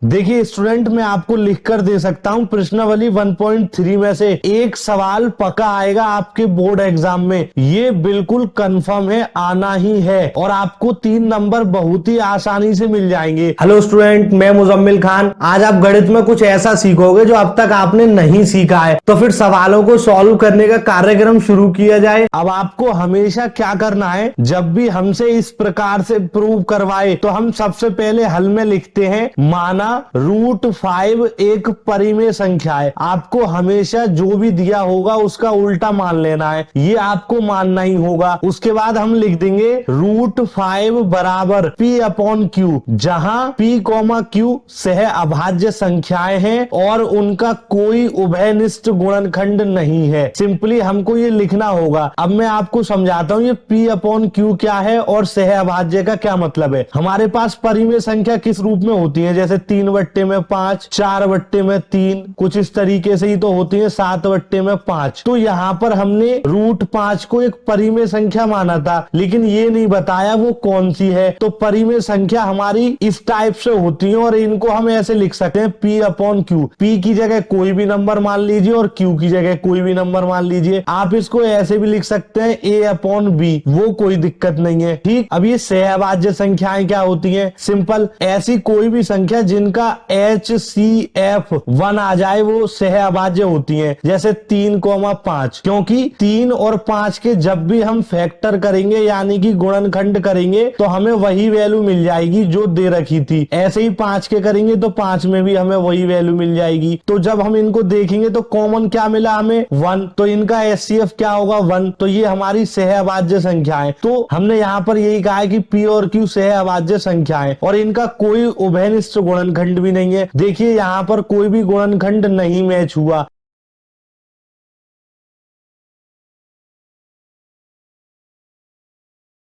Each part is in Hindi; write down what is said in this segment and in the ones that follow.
देखिए स्टूडेंट, मैं आपको लिख कर दे सकता हूं प्रश्नावली 1.3 में से एक सवाल पक्का आएगा आपके बोर्ड एग्जाम में। ये बिल्कुल कंफर्म है, आना ही है और आपको 3 नंबर बहुत ही आसानी से मिल जाएंगे। हेलो स्टूडेंट, मैं मुजम्मिल खान। आज आप गणित में कुछ ऐसा सीखोगे जो अब तक आपने नहीं सीखा है। तो फिर सवालों को सॉल्व करने का कार्यक्रम शुरू किया जाए। अब आपको हमेशा क्या करना है, जब भी हमसे इस प्रकार से प्रूव करवाए तो हम सबसे पहले हल में लिखते हैं माना √5 एक परिमेय संख्या है। आपको हमेशा जो भी दिया होगा उसका उल्टा मान लेना है, ये आपको मानना ही होगा। उसके बाद हम लिख देंगे √5 बराबर P/Q, जहां P, सह अभाज्य संख्याएं हैं और उनका कोई उभयनिष्ठ गुणनखंड नहीं है। सिंपली हमको ये लिखना होगा। अब मैं आपको समझाता हूं ये P/Q क्या है और सह अभाज्य का क्या मतलब है। हमारे पास परिमेय संख्या किस रूप में होती है, जैसे 3/5, 4/3, कुछ इस तरीके से ही तो होती है 7/5। तो यहाँ पर हमने √5 को एक परिमेय संख्या माना था, लेकिन ये नहीं बताया वो कौन सी है। तो परिमेय संख्या हमारी इस टाइप से होती है और इनको हम ऐसे लिख सकते हैं P/Q। P की जगह कोई भी नंबर मान लीजिए और Q की जगह कोई भी नंबर मान लीजिए। आप इसको ऐसे भी लिख सकते हैं A/B, वो कोई दिक्कत नहीं है। ठीक, अब ये सहअभाज्य संख्याएं क्या होती हैं? सिंपल, ऐसी कोई भी संख्या जिनका HCF 1 आ जाए वो सहअभाज्य होती हैं। जैसे 3,5, क्योंकि 3 और 5 के जब भी हम फैक्टर करेंगे यानी कि गुणनखंड करेंगे तो हमें वही वैल्यू मिल जाएगी जो दे रखी थी। ऐसे ही 5 के करेंगे तो 5 में भी हमें वही वैल्यू मिल जाएगी। तो जब हम इनको देखेंगे तो कॉमन क्या मिला हमें? 1। तो इनका HCF क्या होगा? 1। तो ये हमारी सहअभाज्य संख्या है। तो हमने यहाँ पर यही कहा है कि P और Q सहअभाज्य संख्या है और इनका कोई उभयनिष्ठ गुणनखंड भी नहीं है। देखिए यहाँ पर कोई भी गुणनखंड नहीं मैच हुआ।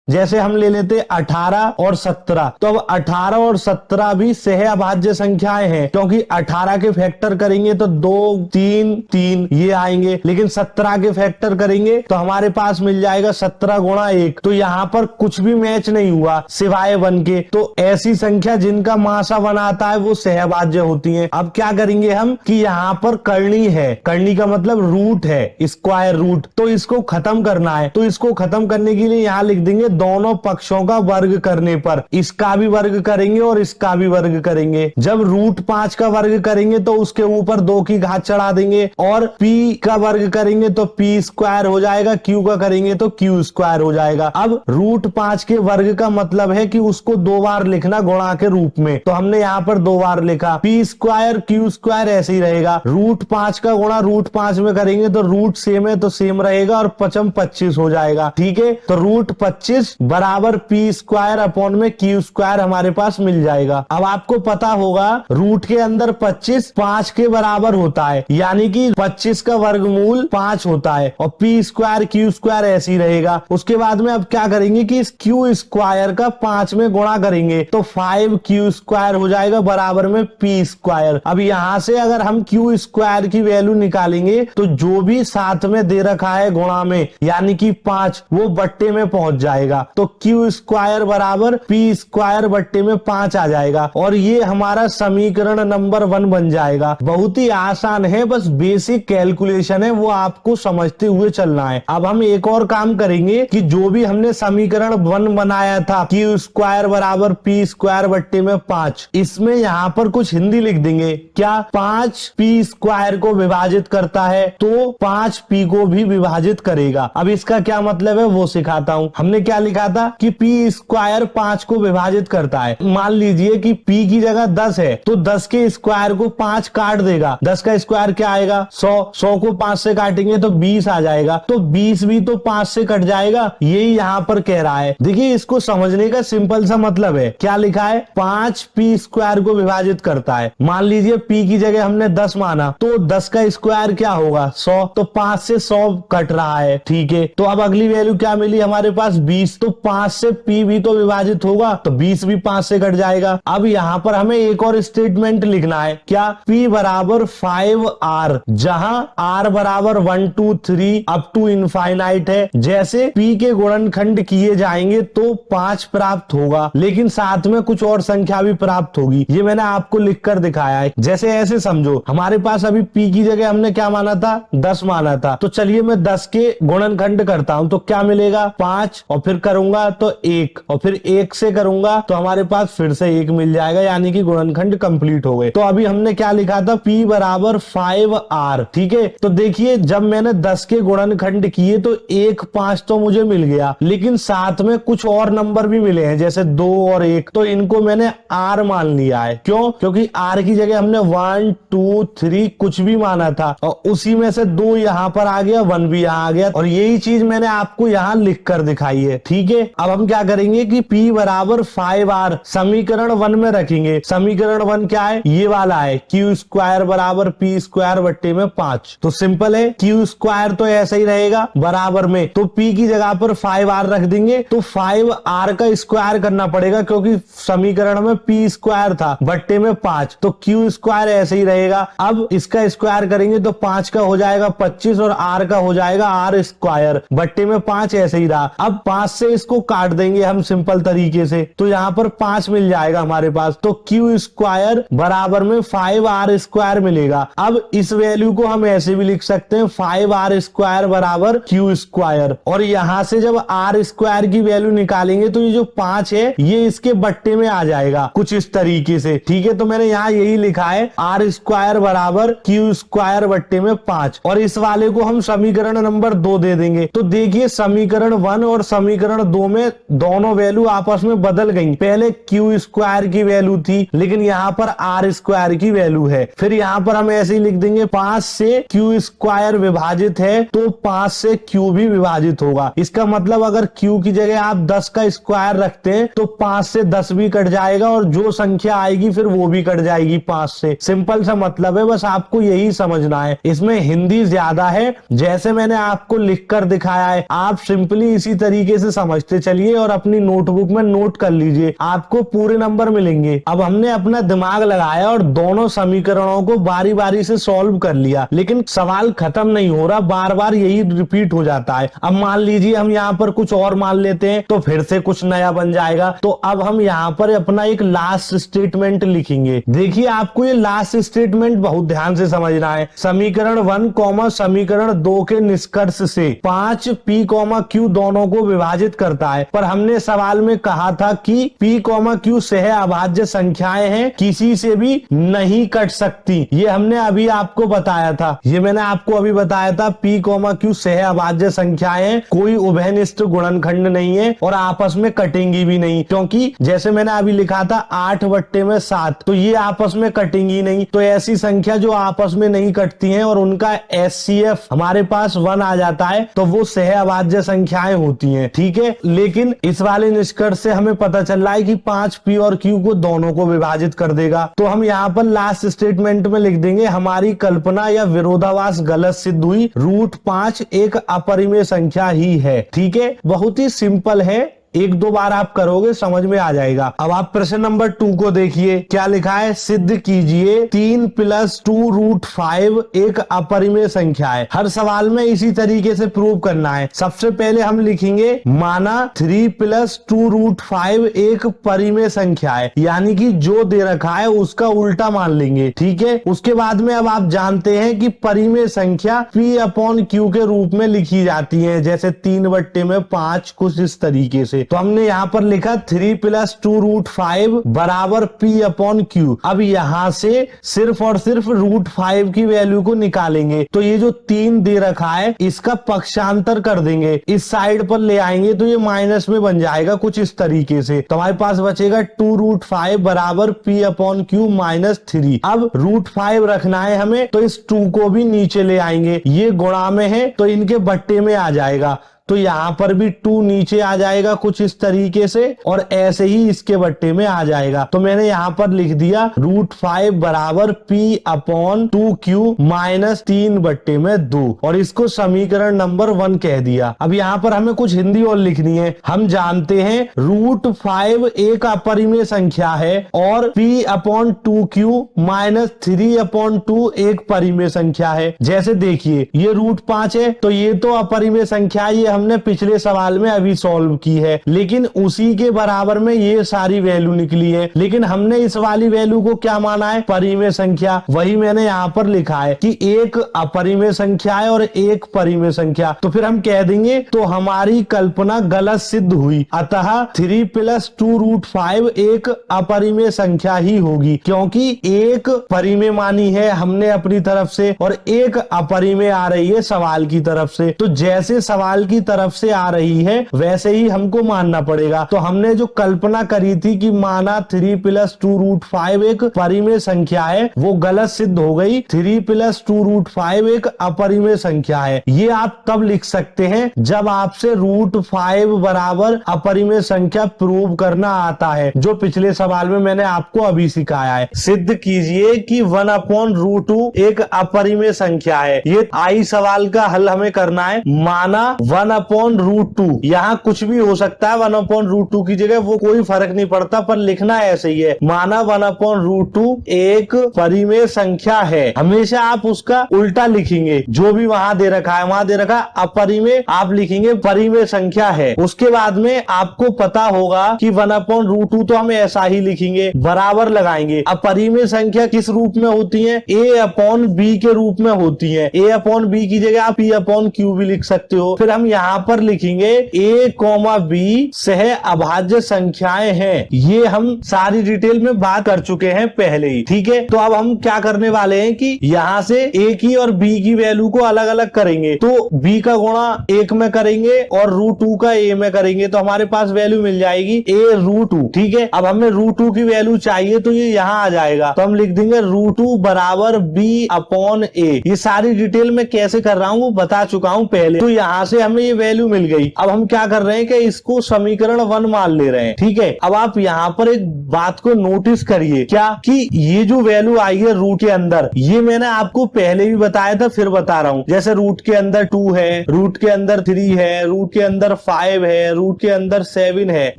जैसे हम ले लेते 18 और 17, तो अब 18 और 17 भी सहअभाज्य संख्याएं हैं, क्योंकि 18 के फैक्टर करेंगे तो 2, 3, 3 ये आएंगे, लेकिन 17 के फैक्टर करेंगे तो हमारे पास मिल जाएगा 17 गुणा 1। तो यहाँ पर कुछ भी मैच नहीं हुआ सिवाय 1 के। तो ऐसी संख्या जिनका मासा 1 आता है वो सहअभाज्य होती है। अब क्या करेंगे हम कि यहाँ पर करनी है, करनी का मतलब रूट है, स्क्वायर रूट, तो इसको खत्म करना है। तो इसको खत्म करने के लिए यहाँ लिख देंगे दोनों पक्षों का वर्ग करने पर। इसका भी वर्ग करेंगे और इसका भी वर्ग करेंगे। जब √5 का वर्ग करेंगे तो उसके ऊपर 2 की घात चढ़ा देंगे और P का वर्ग करेंगे तो P² हो जाएगा, Q का करेंगे तो Q² हो जाएगा। अब √5 के वर्ग का मतलब है कि उसको 2 बार लिखना गुणा के रूप में, तो हमने यहाँ पर 2 बार लिखा। P² Q² ऐसे ही रहेगा। √5 का गुणा √5 में करेंगे तो रूट सेम है तो सेम रहेगा और 5 25 हो जाएगा। ठीक है, तो √25 बराबर P² में Q² हमारे पास मिल जाएगा। अब आपको पता होगा रूट के अंदर 25 5 के बराबर होता है, यानी कि 25 का वर्गमूल 5 होता है और P² Q² ऐसे ही रहेगा। उसके बाद में अब क्या करेंगे कि इस Q² का 5 में गुणा करेंगे तो 5Q² हो जाएगा बराबर में P²। अब यहां से अगर हम Q² की वैल्यू निकालेंगे तो जो भी साथ में दे रखा है गुणा में यानी कि 5, वो बट्टे में पहुंच जाएगा। तो Q² बराबर P² बट्टे में 5 आ जाएगा और ये हमारा समीकरण नंबर 1 बन जाएगा। बहुत ही आसान है, बस बेसिक कैलकुलेशन है, वो आपको समझते हुए चलना है। अब हम एक और काम करेंगे कि जो भी हमने समीकरण 1 बनाया था Q² बराबर P² बट्टे में 5, इसमें यहाँ पर कुछ हिंदी लिख देंगे। क्या 5 P² को विभाजित करता है तो 5 P को भी विभाजित करेगा। अब इसका क्या मतलब है वो सिखाता हूं। हमने क्या लिखा था कि P² 5 को विभाजित करता है। मान लीजिए कि P की जगह 10 है तो 10 के स्क्वायर को 5 काट देगा। 10 का स्क्वायर क्या आएगा? 100। 100 को 5 से काटेंगे तो 20 आ जाएगा। तो 20 भी तो 5 से कट जाएगा, यही यहाँ पर कह रहा है। देखिए इसको समझने का सिंपल सा मतलब है, क्या लिखा है? 5 P² को विभाजित करता है। मान लीजिए P की जगह हमने 10 माना तो 10 का स्क्वायर क्या होगा? 100। तो 5 से 100 कट रहा है। ठीक है, तो अब अगली वैल्यू क्या मिली हमारे पास? 20। तो 5 से p भी तो विभाजित होगा, तो 20 भी 5 से कट जाएगा। अब यहाँ पर हमें एक और स्टेटमेंट लिखना है, क्या? p बराबर 5r, जहां r बराबर 1 2 3 अप टू इनफाइनाइट है। जैसे p के गुणनखंड किए जाएंगे तो 5 प्राप्त होगा, लेकिन साथ में कुछ और संख्या भी प्राप्त होगी। ये मैंने आपको लिखकर दिखाया है। जैसे ऐसे समझो, हमारे पास अभी p की जगह हमने क्या माना था? 10 माना था। तो चलिए मैं 10 के गुणनखंड करता हूं, तो क्या मिलेगा? 5, और फिर करूंगा तो 1, और फिर 1 से करूंगा तो हमारे पास फिर से 1 मिल जाएगा, यानी कि गुणनखंड कंप्लीट हो गए। तो अभी हमने क्या लिखा था? p बराबर 5r। ठीक है, तो देखिए जब मैंने 10 के गुणनखंड किए तो 1 5 तो मुझे मिल गया, लेकिन साथ में कुछ और नंबर भी मिले हैं, जैसे 2 और 1, तो इनको मैंने r मान लिया है। क्यों? क्योंकि r की जगह हमने 1 2 3 कुछ भी माना था, और उसी में से 2 यहाँ पर आ गया, 1 भी यहाँ आ गया, और यही चीज मैंने आपको यहाँ लिख कर दिखाई है। ठीक है, अब हम क्या करेंगे कि p बराबर 5r समीकरण 1 में रखेंगे। समीकरण 1 क्या है? ये वाला है, q स्क्वायर बराबर p स्क्वायर बट्टे में 5। तो सिंपल है, q स्क्वायर तो ऐसा ही रहेगा बराबर में, तो p की जगह पर 5r रख देंगे, तो 5r का स्क्वायर करना पड़ेगा, क्योंकि समीकरण में p स्क्वायर था बट्टे में 5, तो q स्क्वायर ऐसे ही रहेगा। अब इसका स्क्वायर करेंगे तो 5 का हो जाएगा 25, और r का हो जाएगा r स्क्वायर बट्टे में 5, ऐसे ही रहा। अब 5 से इसको काट देंगे हम सिंपल तरीके से, तो यहाँ पर 5 मिल जाएगा हमारे पास, तो q स्क्वायर बराबर में 5r स्क्वायर मिलेगा। अब इस वैल्यू को हम ऐसे भी लिख सकते हैं, 5r स्क्वायर बराबर q स्क्वायर, और यहां से जब r स्क्वायर की वैल्यू निकालेंगे तो ये जो 5 है ये इसके बट्टे में आ जाएगा कुछ इस तरीके से। ठीक है, तो मैंने यहाँ यही लिखा है, r स्क्वायर बराबर q स्क्वायर बट्टे में 5, और इस वाले को हम समीकरण नंबर 2 दे देंगे। तो देखिए समीकरण 1 और समीकरण 2 में दोनों वैल्यू आपस में बदल गई। पहले q स्क्वायर की वैल्यू थी, लेकिन यहाँ पर r स्क्वायर की वैल्यू है। फिर यहाँ पर हम ऐसे ही लिख देंगे, 5 से q स्क्वायर विभाजित है तो 5 से q भी विभाजित होगा। इसका मतलब अगर q की जगह आप 10 का स्क्वायर रखते हैं तो 5 से 10 भी कट जाएगा, और जो संख्या आएगी फिर वो भी कट जाएगी 5 से। सिंपल सा मतलब है, बस आपको यही समझना है। इसमें हिंदी ज्यादा है, जैसे मैंने आपको लिखकर दिखाया है आप सिंपली इसी तरीके से समझते चलिए और अपनी नोटबुक में नोट कर लीजिए, आपको पूरे नंबर मिलेंगे। अब हमने अपना दिमाग लगाया और दोनों समीकरणों को बारी बारी से सॉल्व कर लिया, लेकिन सवाल खत्म नहीं हो रहा, बार बार यही रिपीट हो जाता है। अब मान लीजिए हम यहाँ पर कुछ और मान लेते हैं तो फिर से कुछ नया बन जाएगा। तो अब हम यहाँ पर अपना एक लास्ट स्टेटमेंट लिखेंगे। देखिए आपको ये लास्ट स्टेटमेंट बहुत ध्यान से समझना है। समीकरण 1 कॉमा समीकरण 2 के निष्कर्ष से 5 p कॉमा q दोनों को विभाजित करता है, पर हमने सवाल में कहा था कि p कॉमा q सह अभाज्य संख्याएं हैं, किसी से भी नहीं कट सकती। ये हमने अभी आपको बताया था, ये मैंने आपको अभी बताया था, p कॉमा q सह अभाज्य संख्याएं कोई उभयनिष्ठ गुणनखंड नहीं है और आपस में कटेंगी भी नहीं, क्योंकि जैसे मैंने अभी लिखा था 8 बट्टे में 7, तो ये आपस में कटेंगी नहीं। तो ऐसी संख्या जो आपस में नहीं कटती हैं और उनका HCF हमारे पास 1 आ जाता है, तो वो सह अभाज्य संख्याएं होती हैं। ठीक है, लेकिन इस वाले निष्कर्ष से हमें पता चल रहा है कि 5 p और q को दोनों को विभाजित कर देगा। तो हम यहाँ पर लास्ट स्टेटमेंट में लिख देंगे, हमारी कल्पना या विरोधाभास गलत सिद्ध हुई, √5 एक अपरिमेय संख्या ही है। ठीक है, बहुत ही सिंपल है, एक दो बार आप करोगे समझ में आ जाएगा। अब आप प्रश्न नंबर 2 को देखिए, क्या लिखा है? सिद्ध कीजिए 3 + 2√5 एक अपरिमेय संख्या है। हर सवाल में इसी तरीके से प्रूव करना है। सबसे पहले हम लिखेंगे, माना 3 + 2√5 एक परिमेय संख्या है, यानी कि जो दे रखा है उसका उल्टा मान लेंगे। ठीक है, उसके बाद में अब आप जानते हैं कि परिमेय संख्या p/q के रूप में लिखी जाती है, जैसे 3 बट्टे में 5, कुछ इस तरीके से। तो हमने यहाँ पर लिखा 3 + 2√5 बराबर p/q। अब यहाँ से सिर्फ और सिर्फ √5 की वैल्यू को निकालेंगे, तो ये जो 3 दे रखा है इसका पक्षांतर कर देंगे, इस साइड पर ले आएंगे तो ये माइनस में बन जाएगा कुछ इस तरीके से। तो हमारे पास बचेगा 2√5 बराबर p/q -3। अब √5 रखना है हमें, तो इस 2 को भी नीचे ले आएंगे, ये गुणा में है तो इनके बट्टे में आ जाएगा। तो यहाँ पर भी 2 नीचे आ जाएगा कुछ इस तरीके से, और ऐसे ही इसके बट्टे में आ जाएगा। तो मैंने यहाँ पर लिख दिया √5 बराबर P/2Q माइनस 3/2, और इसको समीकरण नंबर 1 कह दिया। अब यहाँ पर हमें कुछ हिंदी और लिखनी है। हम जानते हैं √5 एक अपरिमेय संख्या है और P/2Q माइनस 3/2 एक परिमेय संख्या है। जैसे देखिए ये √5 है, तो ये तो अपरिमेय संख्या, ये हमने पिछले सवाल में अभी सॉल्व की है, लेकिन उसी के बराबर में ये सारी वैल्यू निकली है। लेकिन हमने इस वाली वैल्यू को क्या माना है? परिमेय संख्या। वही मैंने यहाँ पर लिखा है कि एक अपरिमेय संख्या है और एक परिमेय संख्या, तो फिर हम कह देंगे तो हमारी कल्पना गलत सिद्ध हुई। अतः 3 + 2√5 एक अपरिमेय संख्या ही होगी, क्योंकि एक परिमेय मानी है हमने अपनी तरफ से और एक अपरिमेय आ रही है सवाल की तरफ से। तो जैसे सवाल की तरफ से आ रही है वैसे ही हमको मानना पड़ेगा। तो हमने जो कल्पना करी थी कि माना 3 + 2√5 एक परिमेय संख्या है, वो गलत सिद्ध हो गई। 3 + 2√5 एक अपरिमेय संख्या है। ये आप तब लिख सकते हैं जब आपसे √5 बराबर अपरिमेय संख्या प्रूव करना आता है, जो पिछले सवाल में मैंने आपको अभी सिखाया है। सिद्ध कीजिए कि 1/√2 एक अपरिमेय संख्या है। ये आई सवाल का हल हमें करना है। माना 1/√2, यहाँ कुछ भी हो सकता है 1/√2 की जगह, वो कोई फर्क नहीं पड़ता, पर लिखना ऐसे ही है। माना 1/√2 एक परिमेय संख्या है। हमेशा आप उसका उल्टा लिखेंगे, जो भी वहां दे रखा है वहां दे रखा अपरिमेय, आप लिखेंगे परिमेय संख्या है। उसके बाद में आपको पता होगा कि 1/√2 तो हम ऐसा ही लिखेंगे, बराबर लगाएंगे। अपरिमेय संख्या किस रूप में होती है? A/B के रूप में होती है। A/B की जगह आप P/Q भी लिख सकते हो। फिर हम यहाँ पर लिखेंगे A,B सह अभाज्य संख्याएं हैं। ये हम सारी डिटेल में बात कर चुके हैं पहले ही, ठीक है। तो अब हम क्या करने वाले हैं कि यहाँ से A की और B की वैल्यू को अलग अलग करेंगे। तो B का गुणा 1 में करेंगे और √2 का A में करेंगे, तो हमारे पास वैल्यू मिल जाएगी A√2, ठीक है। अब हमें √2 की वैल्यू चाहिए, तो ये यहाँ आ जाएगा, तो हम लिख देंगे √2 बराबर B/A। ये सारी डिटेल में कैसे कर रहा हूँ वो बता चुका हूँ पहले। तो यहाँ से हमें ये वैल्यू मिल गई। अब हम क्या कर रहे हैं कि इसको समीकरण 1 मान ले रहे हैं, ठीक है। अब आप यहाँ पर एक बात को नोटिस करिए, क्या कि ये जो वैल्यू आई है रूट के अंदर, ये मैंने आपको पहले भी बताया था, फिर बता रहा हूँ। जैसे रूट के अंदर 2 है, रूट के अंदर 3 है, रूट के अंदर 5 है, रूट के अंदर 7 है,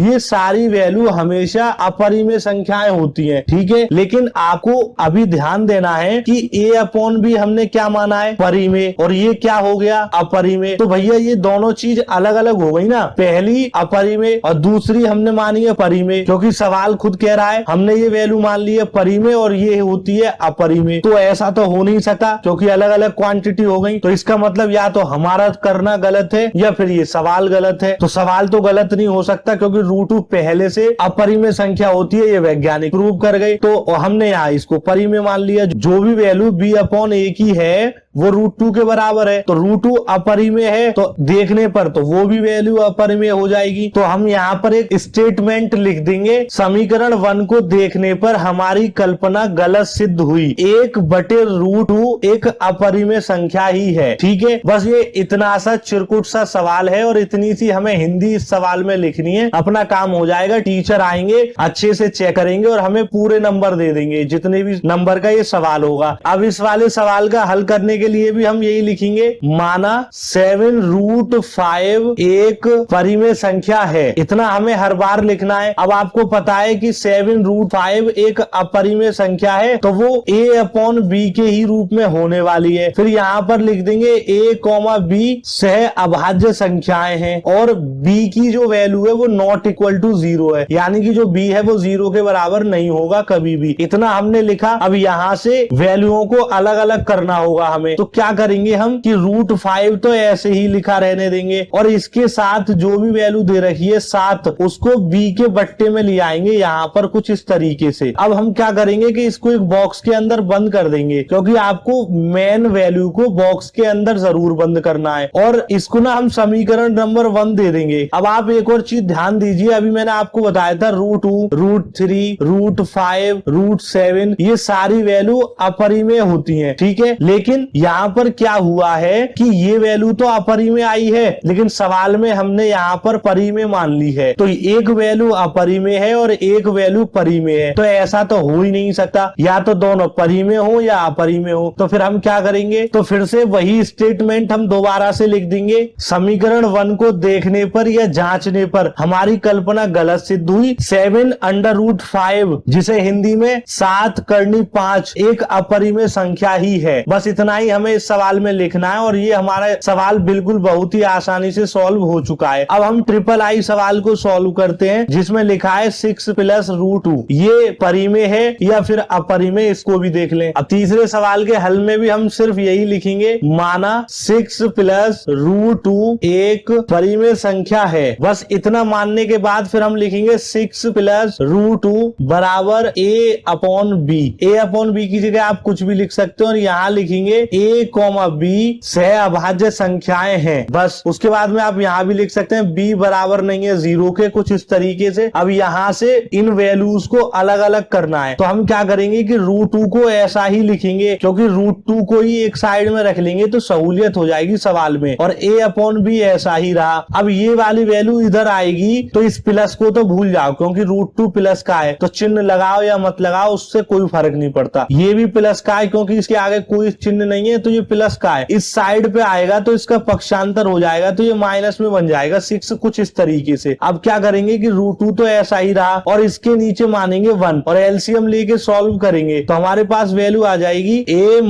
ये सारी वैल्यू हमेशा अपरिमेय संख्याएं होती हैं, ठीक है। लेकिन आपको अभी ध्यान देना है कि A/B हमने क्या माना है? परिमेय, और ये क्या हो गया? अपरिमेय। तो भैया ये दोनों चीज अलग अलग हो गई ना, पहली अपरिमेय और दूसरी हमने मानी है परिमेय, क्योंकि सवाल खुद कह रहा है हमने ये वैल्यू मान ली है परिमेय और ये होती है अपरिमेय। तो ऐसा तो हो नहीं सकता, क्योंकि अलग अलग क्वांटिटी हो गई। तो इसका मतलब या तो हमारा करना गलत है या फिर ये सवाल गलत है। तो सवाल तो गलत नहीं हो सकता, क्योंकि √2 पहले से अपरिमेय संख्या होती है, ये वैज्ञानिक प्रूव कर गए। तो हमने यहाँ इसको परिमेय मान लिया। जो भी वैल्यू B/A की है वो √2 के बराबर है, तो √2 अपरिमेय है, तो देखने पर तो वो भी वैल्यू अपरिमेय हो जाएगी। तो हम यहाँ पर एक स्टेटमेंट लिख देंगे, समीकरण 1 को देखने पर हमारी कल्पना गलत सिद्ध हुई। 1/√2 एक अपरिमेय संख्या ही है, ठीक है। बस ये इतना सा चिरकुट सा सवाल है और इतनी सी हमें हिंदी इस सवाल में लिखनी है, अपना काम हो जाएगा। टीचर आएंगे, अच्छे से चेक करेंगे और हमें पूरे नंबर दे देंगे, जितने भी नंबर का ये सवाल होगा। अब इस वाले सवाल का हल करने के लिए भी हम यही लिखेंगे, माना 7√5 एक परिमेय संख्या है। इतना हमें हर बार लिखना है। अब आपको पता है कि 7√5 एक अपरिमेय संख्या है, तो वो A/B के ही रूप में होने वाली है। फिर यहाँ पर लिख देंगे A,B सह अभाज्य संख्याएं हैं, और B की जो वैल्यू है वो ≠ 0 है, यानी कि जो B है वो 0 के बराबर नहीं होगा कभी भी। इतना हमने लिखा। अब यहाँ से वैल्यूओं को अलग अलग करना होगा हमें। तो क्या करेंगे हम कि √5 तो ऐसे ही लिखा रहने देंगे, और इसके साथ जो भी वैल्यू दे रखी है 7, उसको B के बट्टे में ले आएंगे यहाँ पर कुछ इस तरीके से। अब हम क्या करेंगे कि इसको एक बॉक्स के अंदर बंद कर देंगे, क्योंकि आपको मेन वैल्यू को बॉक्स के अंदर जरूर बंद करना है, और इसको ना हम समीकरण नंबर 1 दे देंगे। अब आप एक और चीज ध्यान दीजिए, अभी मैंने आपको बताया था √2, √3, √5, √7 ये सारी वैल्यू अपरिमेय होती है, ठीक है। लेकिन यहाँ पर क्या हुआ है कि ये वैल्यू तो अपरिमेय आई है, लेकिन सवाल में हमने यहाँ पर परिमेय मान ली है। तो एक वैल्यू अपरिमेय है और एक वैल्यू परिमेय है, तो ऐसा तो हो ही नहीं सकता, या तो दोनों परिमेय हो या अपरिमेय हो। तो फिर हम क्या करेंगे, तो फिर से वही स्टेटमेंट हम दोबारा से लिख देंगे। समीकरण 1 को देखने पर या जांचने पर हमारी कल्पना गलत सिद्ध हुई। 7/√5 जिसे हिंदी में 7 करनी 5 एक अपरिमेय संख्या ही है। बस इतना ही हमें इस सवाल में लिखना है और ये हमारा सवाल बिल्कुल बहुत ही आसानी से सॉल्व हो चुका है। अब हम III सवाल को सॉल्व करते हैं, जिसमें लिखा है 6 + √2। ये परिमेय है या फिर अपरिमेय, इसको भी देख लें। अब तीसरे सवाल के हल में भी हम सिर्फ यही लिखेंगे, माना 6 + √2 एक परिमेय संख्या है। बस इतना मानने के बाद फिर हम लिखेंगे 6 + √2 बराबर a/b। a/b की जगह आप कुछ भी लिख सकते हो और यहाँ लिखेंगे a, b सह अभाज्य संख्याएं हैं। बस उसके बाद में आप यहाँ भी लिख सकते हैं b बराबर नहीं है 0 के, कुछ इस तरीके से। अब यहाँ से इन वैल्यूज को अलग अलग करना है, तो हम क्या करेंगे कि √2 को ऐसा ही लिखेंगे, क्योंकि √2 को ही एक साइड में रख लेंगे तो सहूलियत हो जाएगी सवाल में, और a/b ऐसा ही रहा। अब ये वाली वैल्यू इधर आएगी तो इस प्लस को तो भूल जाओ, क्योंकि √2 प्लस का है, तो चिन्ह लगाओ या मत लगाओ उससे कोई फर्क नहीं पड़ता। ये भी प्लस का है क्योंकि इसके आगे कोई चिन्ह नहीं है, तो ये प्लस का है। इस साइड पे आएगा तो इसका पक्षांतर हो जाएगा, तो ये माइनस में बन जाएगा 6, कुछ इस तरीके से। अब क्या करेंगे कि √2 तो ऐसा ही रहा और इसके नीचे मानेंगे 1 और एलसीएम लेके सॉल्व करेंगे, तो हमारे पास वैल्यू आ जाएगी a -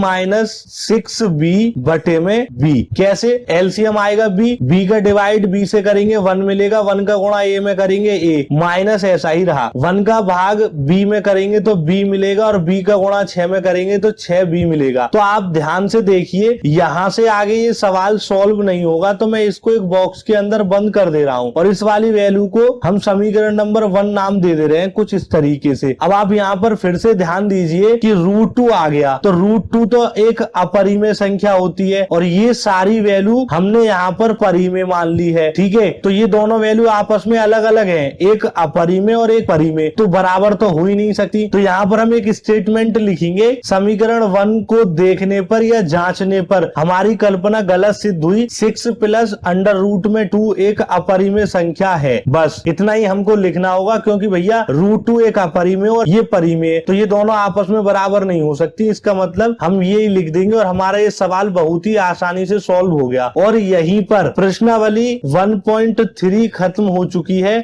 6b बटे में b। कैसे एलसीएम आएगा b का डिवाइड b से करेंगे 1 मिलेगा, 1 का गुणा a में करेंगे a, माइनस ऐसा ही रहा, 1 का भाग b में करेंगे तो b मिलेगा और b का गुणा 6 में करेंगे तो 6b मिलेगा। तो आप ध्यान से देखिए, यहां से आगे ये सवाल सॉल्व नहीं होगा, तो मैं इसको एक बॉक्स के अंदर बंद कर दे रहा हूं और इस वाली वैल्यू को हम समीकरण नंबर 1 नाम दे रहे हैं, कुछ इस तरीके से। अब आप यहाँ पर फिर से ध्यान दीजिए कि √2 आ गया, तो √2 तो एक अपरिमेय संख्या होती है और ये सारी वैल्यू हमने यहाँ पर परिमेय मान ली है, ठीक है। तो ये दोनों वैल्यू आपस में अलग अलग हैं, एक अपरिमेय और एक परिमेय, तो बराबर तो हो ही नहीं सकती। तो यहाँ पर हम एक स्टेटमेंट लिखेंगे, समीकरण 1 को देखने पर या जांचने पर हमारी कल्पना गलत सिद्ध हुई। 6 + √2 एक अपरिमेय संख्या है। बस इतना ही हमको लिखना होगा, क्योंकि भैया √2 एक अपरिमेय और ये परिमेय, तो ये दोनों आपस में बराबर नहीं हो सकती। इसका मतलब हम ये लिख देंगे और हमारा ये सवाल बहुत ही आसानी से सॉल्व हो गया। और यहीं पर प्रश्नावली 1.3 खत्म हो चुकी है।